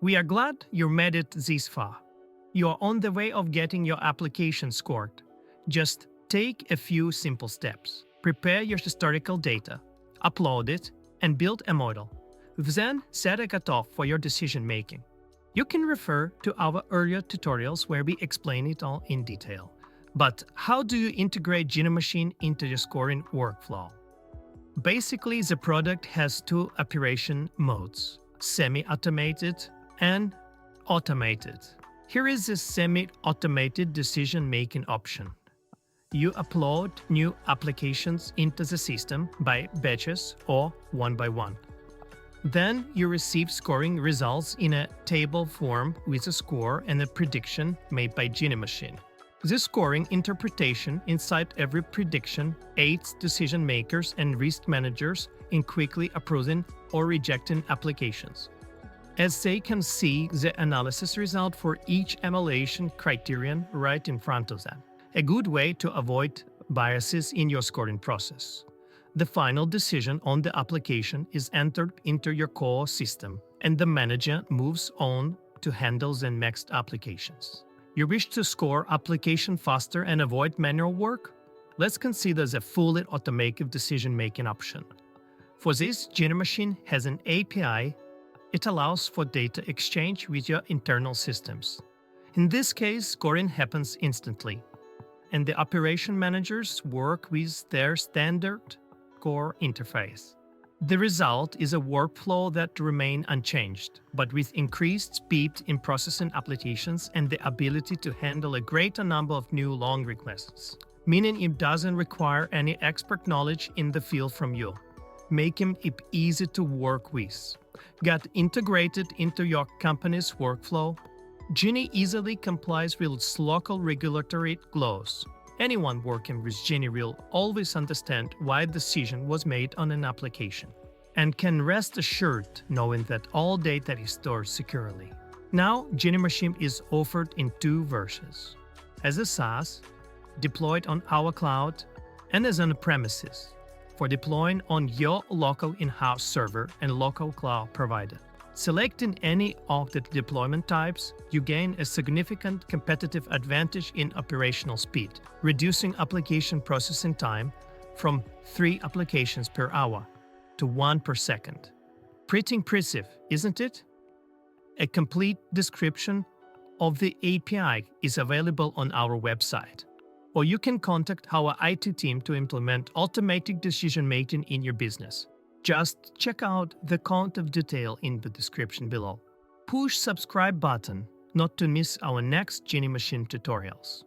We are glad you made it this far. You are on the way of getting your application scored. Just take a few simple steps. Prepare your historical data, upload it, and build a model. Then set a cutoff for your decision making. You can refer to our earlier tutorials where we explain it all in detail. But how do you integrate GiniMachine into your scoring workflow? Basically, the product has two operation modes: semi-automated and automated. Here is the semi-automated decision-making option. You upload new applications into the system by batches or one by one. Then you receive scoring results in a table form with a score and a prediction made by GiniMachine. This scoring interpretation inside every prediction aids decision makers and risk managers in quickly approving or rejecting applications, as they can see the analysis result for each evaluation criterion right in front of them. A good way to avoid biases in your scoring process. The final decision on the application is entered into your core system, and the manager moves on to handle the next applications. You wish to score application faster and avoid manual work? Let's consider the fully automated decision-making option. For this, GiniMachine has an API. It allows for data exchange with your internal systems. In this case, scoring happens instantly, and the operation managers work with their standard core interface. The result is a workflow that remains unchanged, but with increased speed in processing applications and the ability to handle a greater number of new long requests, meaning it doesn't require any expert knowledge in the field from you, making it easy to work with. Get integrated into your company's workflow. Gini easily complies with its local regulatory laws. Anyone working with Gini will always understand why a decision was made on an application, and can rest assured knowing that all data is stored securely. Now, GiniMachine is offered in two versions: as a SaaS, deployed on our cloud, and as on-premises, for deploying on your local in-house server and local cloud provider. Selecting any of the deployment types, you gain a significant competitive advantage in operational speed, reducing application processing time from 3 applications per hour to 1 per second. Pretty impressive, isn't it? A complete description of the API is available on our website, or you can contact our IT team to implement automatic decision-making in your business. Just check out the contact detail in the description below. Push subscribe button not to miss our next GiniMachine tutorials.